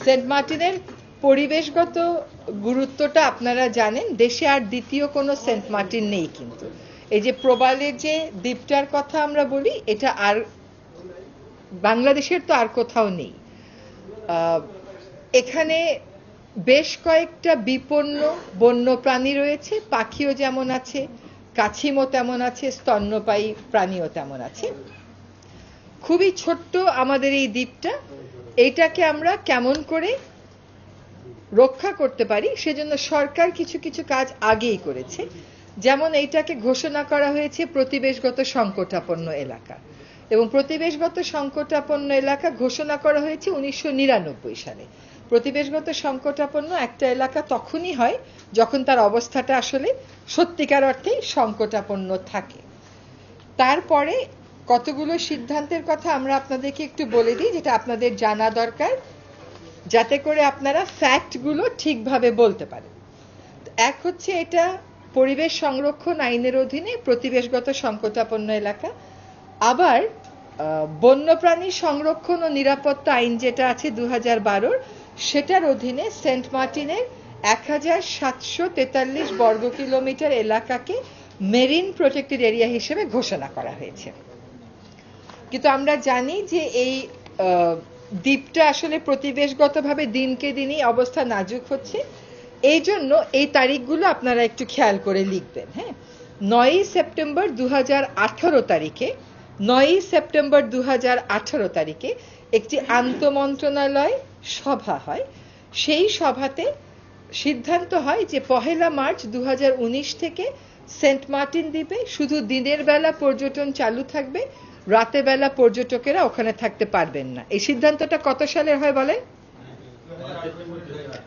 Saint মার্টিনের পরিবেশগত গুরুত্বটা আপনারা জানেন, দেশে আর দ্বিতীয় কোনো সেন্ট মার্টিন নেই। কিন্তু এই যে প্রবালের যে দ্বীপটার কথা আমরা বলি, এটা আর বাংলাদেশের তো আর কোথাও নেই। এখানে বেশ কয়েকটা বিপন্ন বন্য প্রাণী রয়েছে, পাখিও যেমন আছে, কাছিমও তেমন আছে, স্তন্যপায়ী প্রাণীও তেমন আছে। খুবই ছোট্ট আমাদের এই দ্বীপটা, এইটাকে আমরা কেমন করে রক্ষা করতে পারি সেজন্য সরকার কিছু কিছু কাজ আগেই করেছে। যেমন এইটাকে ঘোষণা করা হয়েছে প্রতিবেশগত সংকটাপন্ন এলাকা, এবং প্রতিবেশগত সংকটাপন্ন এলাকা ঘোষণা করা হয়েছে 1999 সালে। প্রতিবেশগত সংকটাপন্ন একটা এলাকা তখনই হয় যখন তার অবস্থাটা আসলে সত্যিকার অর্থেই সংকটাপন্ন থাকে। তারপরে কতগুলো সিদ্ধান্তের কথা আমরা আপনাদেরকে একটু বলে দিই, যেটা আপনাদের জানা দরকার, যাতে করে আপনারা ফ্যাক্টগুলো ঠিকভাবে বলতে পারেন। এক হচ্ছে, এটা পরিবেশ সংরক্ষণ আইনের অধীনে প্রতিবেশগত সংকটাপন্ন এলাকা। আবার বন্যপ্রাণী সংরক্ষণ ও নিরাপত্তা আইন যেটা আছে 2012, সেটার অধীনে সেন্ট মার্টিনের 1743 বর্গ কিলোমিটার এলাকাকে মেরিন প্রোটেক্টেড এরিয়া হিসেবে ঘোষণা করা হয়েছে। কিন্তু আমরা জানি যে এই দ্বীপটা আসলে প্রতিবেশগতভাবে দিনকে দিনই অবস্থা নাজুক হচ্ছে। এই জন্য এই তারিখগুলো আপনারা একটু খেয়াল করে লিখবেন। হ্যাঁ, 9 সেপ্টেম্বর 2018 তারিখে 9 সেপ্টেম্বর 2018 তারিখে একটি আন্তঃমন্ত্রণালয় সভা হয়। সেই সভাতে সিদ্ধান্ত হয় যে 1 মার্চ 2019 থেকে সেন্ট মার্টিন দ্বীপে শুধু দিনের বেলা পর্যটন চালু থাকবে, রাতে বেলা পর্যটকেরা ওখানে থাকতে পারবেন না। এই সিদ্ধান্তটা কত সালের হয় বলেন?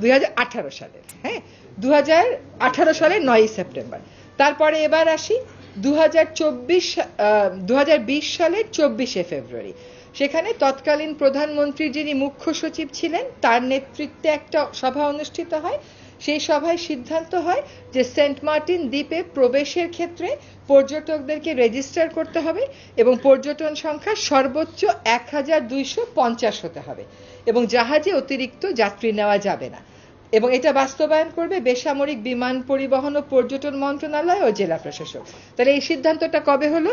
2018 সালের। হ্যাঁ, 2018 সালের 9 সেপ্টেম্বর। তারপরে এবার আসি 2020 সালের 24 ফেব্রুয়ারি। সেখানে তৎকালীন প্রধানমন্ত্রী যিনি মুখ্য সচিব ছিলেন, তার নেতৃত্বে একটা সভা অনুষ্ঠিত হয়। সেই সভায় সিদ্ধান্ত হয় যে সেন্ট মার্টিন দ্বীপে প্রবেশের ক্ষেত্রে পর্যটকদেরকে রেজিস্টার করতে হবে এবং পর্যটন সংখ্যা সর্বোচ্চ 1250 হতে হবে, এবং জাহাজে অতিরিক্ত যাত্রী নেওয়া যাবে না। এবং এটা বাস্তবায়ন করবে বেসামরিক বিমান পরিবহন ও পর্যটন মন্ত্রণালয় ও জেলা প্রশাসক। তাহলে এই সিদ্ধান্তটা কবে হলো?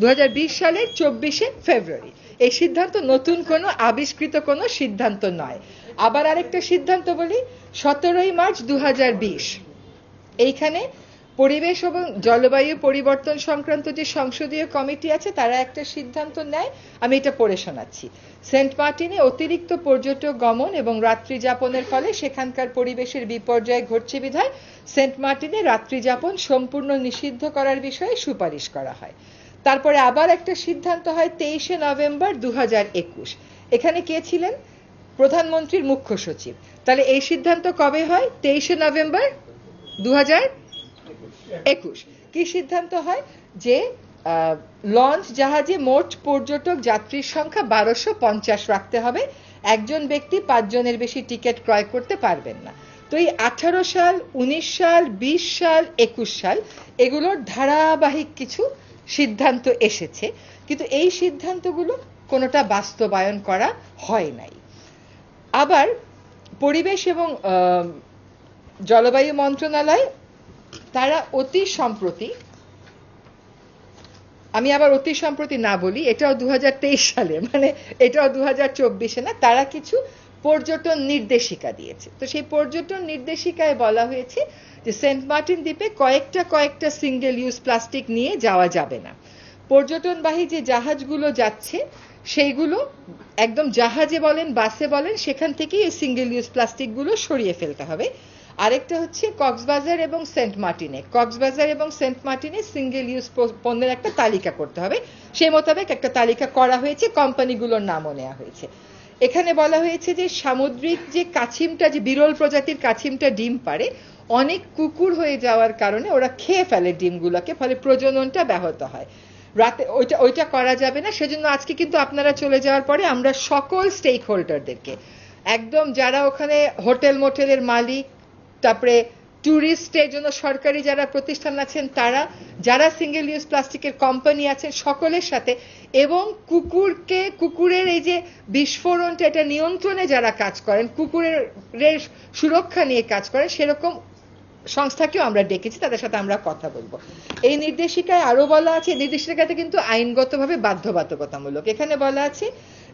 2020 সালের 24 ফেব্রুয়ারি। এই সিদ্ধান্ত নতুন কোনো আবিষ্কৃত কোনো সিদ্ধান্ত নয়। আবার আরেকটা সিদ্ধান্ত বলি, 17 মার্চ 2020 এইখানে পরিবেশ এবং জলবায়ু পরিবর্তন সংক্রান্ত যে সংসদীয় কমিটি আছে, তারা একটা সিদ্ধান্ত নেয়। আমি এটা পড়ে শোনাচ্ছি। সেন্ট মার্টিনে অতিরিক্ত পর্যটক গমন এবং রাত্রি যাপনের ফলে সেখানকার পরিবেশের বিপর্যয় ঘটছে বিধায় সেন্ট মার্টিনে রাত্রি যাপন সম্পূর্ণ নিষিদ্ধ করার বিষয়ে সুপারিশ করা হয়। তারপরে আবার একটা সিদ্ধান্ত হয় 23 নভেম্বর 2021। এখানে কে ছিলেন? প্রধানমন্ত্রীর মুখ্য সচিব। তাহলে এই সিদ্ধান্ত কবে হয়? 23 নভেম্বর 2021। কি সিদ্ধান্ত হয়? যে লঞ্চ জাহাজে মোট পর্যটক যাত্রীর সংখ্যা 1250 রাখতে হবে। একজন ব্যক্তি 5 জনের বেশি টিকিট ক্রয় করতে পারবেন না। তো এই 18 সাল, 19 সাল, 20 সাল, 21 সাল এগুলোর ধারাবাহিক কিছু সিদ্ধান্ত এসেছে, কিন্তু এই সিদ্ধান্তগুলো কোনোটা বাস্তবায়ন করা হয় নাই। আবার পরিবেশ এবং জলবায়ু মন্ত্রণালয় তারা অতি সম্প্রতি, আমি আবার অতি সম্প্রতি না বলি, এটাও 2023 সালে, মানে এটাও 2024 না, তারা কিছু পর্যটন নির্দেশিকা দিয়েছে। তো সেই পর্যটন নির্দেশিকায় বলা হয়েছে যে সেন্ট মার্টিন দ্বীপে কয়েকটা সিঙ্গেল ইউজ প্লাস্টিক নিয়ে যাওয়া যাবে না। পর্যটনবাহী যে জাহাজগুলো যাচ্ছে সেইগুলো একদম জাহাজে বলেন বাসে বলেন সেখান থেকেই এই সিঙ্গেল ইউজ প্লাস্টিকগুলো সরিয়ে ফেলতে হবে। আরেকটা হচ্ছে কক্সবাজার এবং সেন্ট মার্টিনে সিঙ্গেল ইউজ পণ্যের একটা তালিকা করতে হবে। সেই মোতাবেক একটা তালিকা করা হয়েছে, কোম্পানিগুলোর নামও নেওয়া হয়েছে। এখানে বলা হয়েছে যে সামুদ্রিক যে কাছিমটা, যে বিরল প্রজাতির কাছিমটা ডিম পারে, অনেক কুকুর হয়ে যাওয়ার কারণে ওরা খেয়ে ফেলে ডিমগুলোকে, ফলে প্রজননটা ব্যাহত হয়। রাতে ওইটা করা যাবে না। সেজন্য আজকে কিন্তু আপনারা চলে যাওয়ার পরে আমরা সকল স্টেক হোল্ডারদেরকে, একদম যারা ওখানে হোটেল মোটেলের মালিক, তারপরে ট্যুরিস্টের জন্য সরকারি যারা প্রতিষ্ঠান আছেন তারা, যারা সিঙ্গেল ইউজ প্লাস্টিকের কোম্পানি আছেন সকলের সাথে, এবং কুকুরের এই যে বিস্ফোরণটা এটা নিয়ন্ত্রণে যারা কাজ করেন, কুকুরের সুরক্ষা নিয়ে কাজ করেন, সেরকম সংস্থাকেও আমরা ডেকেছি, তাদের সাথে আমরা কথা বলবো। এই নির্দেশিকায় আরো বলা আছে, নির্দেশিকাতে কিন্তু আইনগতভাবে বাধ্যবাধকতামূলক। এখানে বলা আছে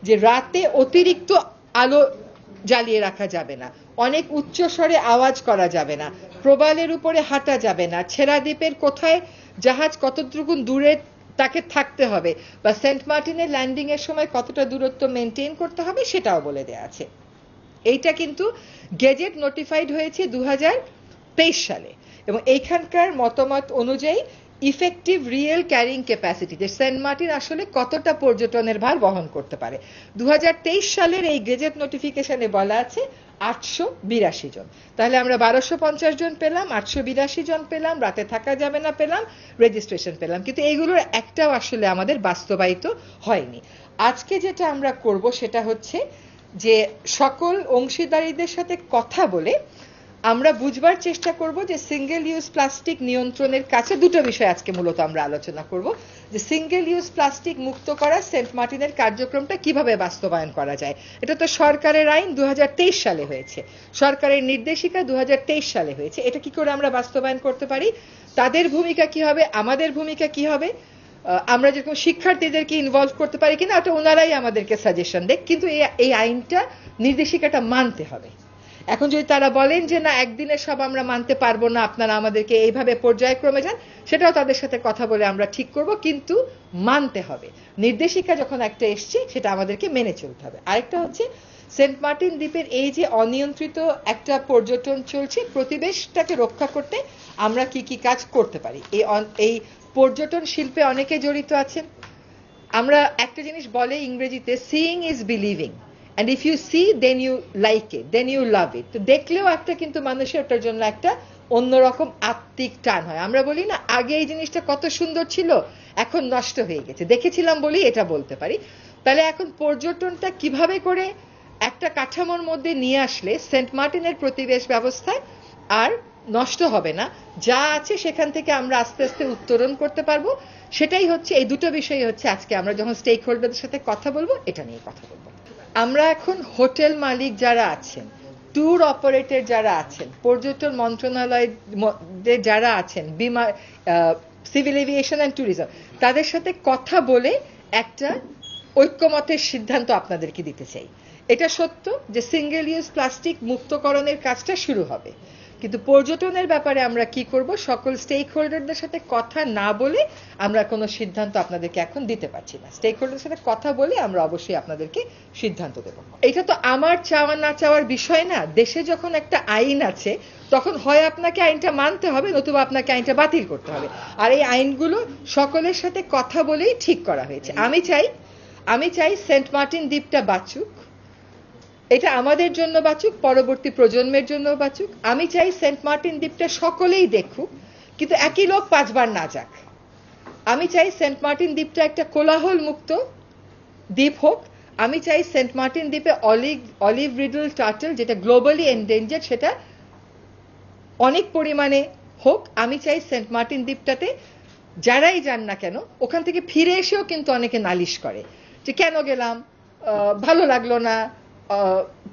যে রাতে অতিরিক্ত আলো জ্বালিয়ে রাখা যাবে না, অনেক উচ্চ স্বরে আওয়াজ করা যাবে না, প্রবালের উপরে হাঁটা যাবে না, ছেড়া দ্বীপের কোথায় জাহাজ কতটুকু দূরে তাকে থাকতে হবে, বা সেন্ট মার্টিনের ল্যান্ডিং এর সময় কতটা দূরত্ব মেনটেন করতে হবে সেটাও বলে দেয়া আছে। এইটা কিন্তু গেজেট নোটিফাইড হয়েছে 2023 সালে, এবং এইখানকার মতামত অনুযায়ী ইফেক্টিভ রিয়েল ক্যারিং ক্যাপাসিটি, যে সেন্ট মার্টিন আসলে কতটা পর্যটনের ভার বহন করতে পারে, 2023 সালের এই গেজেট নোটিফিকেশনে বলা আছে 882 জন। তাহলে আমরা 1250 জন পেলাম, 882 জন পেলাম, রাতে থাকা যাবে না পেলাম, রেজিস্ট্রেশন পেলাম, কিন্তু এইগুলোর একটাও আসলে আমাদের বাস্তবায়িত হয়নি। আজকে যেটা আমরা করব সেটা হচ্ছে যে সকল অংশীদারীদের সাথে কথা বলে আমরা বুঝবার চেষ্টা করব যে সিঙ্গেল ইউজ প্লাস্টিক নিয়ন্ত্রণের কাছে দুটো বিষয় আজকে মূলত আমরা আলোচনা করব, যে সিঙ্গেল ইউজ প্লাস্টিক মুক্ত করা সেন্ট মার্টিনের কার্যক্রমটা কিভাবে বাস্তবায়ন করা যায়। এটা তো সরকারের আইন 2023 সালে হয়েছে, সরকারের নির্দেশিকা 2023 সালে হয়েছে, এটা কি করে আমরা বাস্তবায়ন করতে পারি, তাদের ভূমিকা কি হবে, আমাদের ভূমিকা কি হবে, আমরা যেরকম শিক্ষার্থীদেরকে ইনভলভ করতে পারি কিনা ওটা ওনারাই আমাদেরকে সাজেশন দেখ, কিন্তু এই আইনটা নির্দেশিকাটা মানতে হবে। এখন যদি তারা বলেন যে না একদিনে সব আমরা মানতে পারবো না, আপনারা আমাদেরকে এইভাবে পর্যায়ক্রমে যান, সেটাও তাদের সাথে কথা বলে আমরা ঠিক করব, কিন্তু মানতে হবে। নির্দেশিকা যখন একটা এসছে সেটা আমাদেরকে মেনে চলতে হবে। আরেকটা হচ্ছে সেন্ট মার্টিন দ্বীপের এই যে অনিয়ন্ত্রিত একটা পর্যটন চলছে, প্রতিবেশটাকে রক্ষা করতে আমরা কি কি কাজ করতে পারি। এই পর্যটন শিল্পে অনেকে জড়িত আছেন। আমরা একটা জিনিস বলে ইংরেজিতে, seeing is believing, and if you see then you like it, then you love it। তো দেখলেও একটা কিন্তু মানুষের ওটার জন্য একটা অন্যরকম আত্মিক টান হয়। আমরা বলি না আগে এই জিনিসটা কত সুন্দর ছিল, এখন নষ্ট হয়ে গেছে, দেখেছিলাম বলেই এটা বলতে পারি। তাহলে এখন পর্যটনটা কিভাবে করে একটা কাঠামোর মধ্যে নিয়ে আসলে সেন্ট মার্টিনের পরিবেশ ব্যবস্থায় আর নষ্ট হবে না, যা আছে সেখান থেকে আমরা আস্তে আস্তে উত্তরণ করতে পারবো, সেটাই হচ্ছে, এই দুটো বিষয়ই হচ্ছে আজকে আমরা যখন স্টেক হোল্ডারদের সাথে কথা বলবো এটা নিয়ে কথা বলবো। আমরা এখন হোটেল মালিক যারা আছেন, ট্যুর অপারেটর যারা আছেন, পর্যটন মন্ত্রণালয়ের যারা আছেন, বিমা, সিভিল এভিয়েশন অ্যান্ড ট্যুরিজম, তাদের সাথে কথা বলে একটা ঐক্যমতের সিদ্ধান্ত আপনাদেরকে দিতে চাই। এটা সত্য যে সিঙ্গেল ইউজ প্লাস্টিক মুক্তকরণের কাজটা শুরু হবে, কিন্তু পর্যটনের ব্যাপারে আমরা কি করব, সকল স্টেক হোল্ডারদের সাথে কথা না বলে আমরা কোনো সিদ্ধান্ত আপনাদেরকে এখন দিতে পারছি না। স্টেক হোল্ডারদের সাথে কথা বলে আমরা অবশ্যই আপনাদেরকে সিদ্ধান্ত দেব। এটা তো আমার চাওয়া না চাওয়ার বিষয় না। দেশে যখন একটা আইন আছে তখন হয় আপনাকে আইনটা মানতে হবে, নতুবা আপনাকে আইনটা বাতিল করতে হবে, আর এই আইনগুলো সকলের সাথে কথা বলেই ঠিক করা হয়েছে। আমি চাই সেন্ট মার্টিন দ্বীপটা বাঁচুক, এটা আমাদের জন্য বাঁচুক, পরবর্তী প্রজন্মের জন্য বাঁচুক। আমি চাই সেন্ট মার্টিন দ্বীপটা সকলেই দেখুক, কিন্তু একই লোক 5 বার না যাক। আমি চাই সেন্ট মার্টিন দ্বীপটা একটা কোলাহল মুক্ত দ্বীপ হোক। আমি চাই সেন্ট মার্টিন দ্বীপে অলিভ রিডল টার্টল, যেটা গ্লোবালি এন্ডেঞ্জার্ড, সেটা অনেক পরিমাণে হোক। আমি চাই সেন্ট মার্টিন দ্বীপটাতে যারাই যান না কেন ওখান থেকে ফিরে এসেও কিন্তু অনেকে নালিশ করে যে কেন গেলাম, ভালো লাগলো না,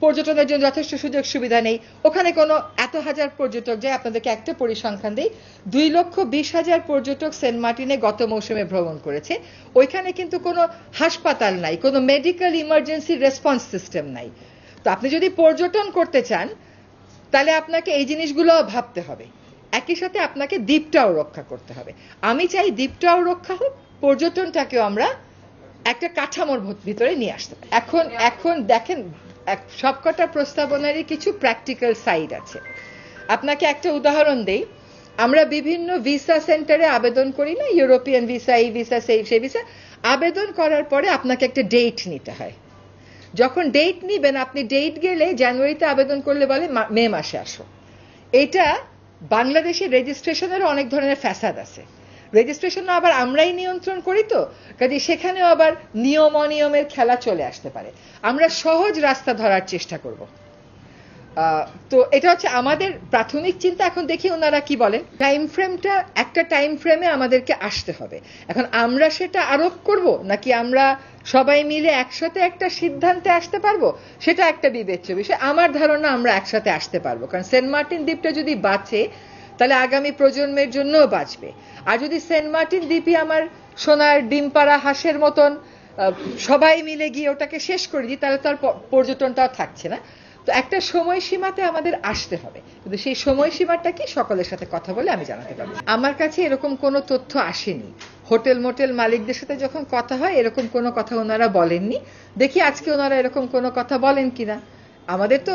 পর্যটনের জন্য যথেষ্ট সুযোগ সুবিধা নেই। ওখানে কোনো এত হাজার পর্যটক যায়, আপনাদেরকে একটা পরিসংখ্যান দিই, 2,20,000 পর্যটক সেন্ট মার্টিনে গত মৌসুমে ভ্রমণ করেছে। ওইখানে কিন্তু কোনো হাসপাতাল নাই, কোনো মেডিকেল ইমার্জেন্সি রেসপন্স সিস্টেম নাই। তো আপনি যদি পর্যটন করতে চান তাহলে আপনাকে এই জিনিসগুলো ভাবতে হবে, একই সাথে আপনাকে দ্বীপটাও রক্ষা করতে হবে। আমি চাই দ্বীপটাও রক্ষা হোক, পর্যটনটাকেও আমরা একটা কাঠামোর ভিতরে নিয়ে আসতে পারি। এখন দেখেন সবকটা প্রস্তাবনারই কিছু প্র্যাকটিক্যাল সাইড আছে। আপনাকে একটা উদাহরণ দেই, আমরা বিভিন্ন ভিসা সেন্টারে আবেদন করি না, ইউরোপিয়ান ভিসা, এই ভিসা, সেই ভিসা, আবেদন করার পরে আপনাকে একটা ডেট নিতে হয়। যখন ডেট নিবেন, আপনি ডেট গেলে জানুয়ারিতে আবেদন করলে বলে মে মাসে আসো। এটা বাংলাদেশের রেজিস্ট্রেশনেরও অনেক ধরনের ফ্যাসাদ আছে। রেজিস্ট্রেশন আবার আমরাই নিয়ন্ত্রণ করি, তো কাজে সেখানেও আবার নিয়ম অনিয়মের খেলা চলে আসতে পারে। আমরা সহজ রাস্তা ধরার চেষ্টা করব। তো এটা হচ্ছে আমাদের প্রাথমিক চিন্তা। এখন দেখি ওনারা কি বলেন। টাইম ফ্রেমটা একটা টাইম ফ্রেমে আমাদেরকে আসতে হবে। এখন আমরা সেটা আরোপ করব নাকি আমরা সবাই মিলে একসাথে একটা সিদ্ধান্তে আসতে পারবো, সেটা একটা বিবেচ্য বিষয়। আমার ধারণা আমরা একসাথে আসতে পারবো, কারণ সেন্ট মার্টিন দ্বীপটা যদি বাঁচে তাহলে আগামী প্রজন্মের জন্যও বাঁচবে। আর যদি সেন্ট মার্টিন দ্বীপই আমার সোনার ডিম পাড়া হাঁসের মতন সবাই মিলে গিয়ে ওটাকে শেষ করে দিই, তাহলে তো আর পর্যটনটাও থাকছে না। তো একটা সময়সীমাতে আমাদের আসতে হবে, কিন্তু সেই সময়সীমাটা কি সকলের সাথে কথা বলে আমি জানাতে পারবো। আমার কাছে এরকম কোনো তথ্য আসেনি। হোটেল মোটেল মালিকদের সাথে যখন কথা হয় এরকম কোনো কথা ওনারা বলেননি। দেখি আজকে ওনারা এরকম কোনো কথা বলেন কিনা। আমাদের তো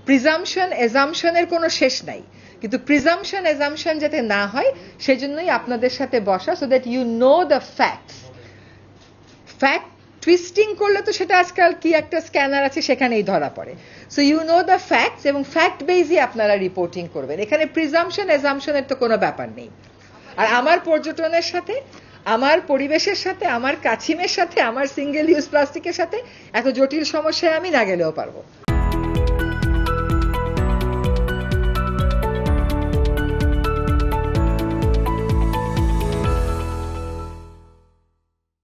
প্রিজাম্পশন এজাম্পশনের কোনো শেষ নাই, কিন্তু প্রিজাম্পশন এজাম্পশন যাতে না হয় সেজন্যই আপনাদের সাথে বসা, so that you know the facts. Fact twisting করলে তো সেটা আজকাল কি একটা স্ক্যানার আছে সেখানেই ধরা পড়ে। So you know the facts এবং ফ্যাক্ট বেজই আপনারা রিপোর্টিং করবেন। এখানে প্রিজাম্পশন এজাম্পশনের তো কোনো ব্যাপার নেই। আর আমার পর্যটনের সাথে, আমার পরিবেশের সাথে, আমার কাছিমের সাথে, আমার সিঙ্গেল ইউজ প্লাস্টিকের সাথে এত জটিল সমস্যায় আমি না গেলেও পারবো।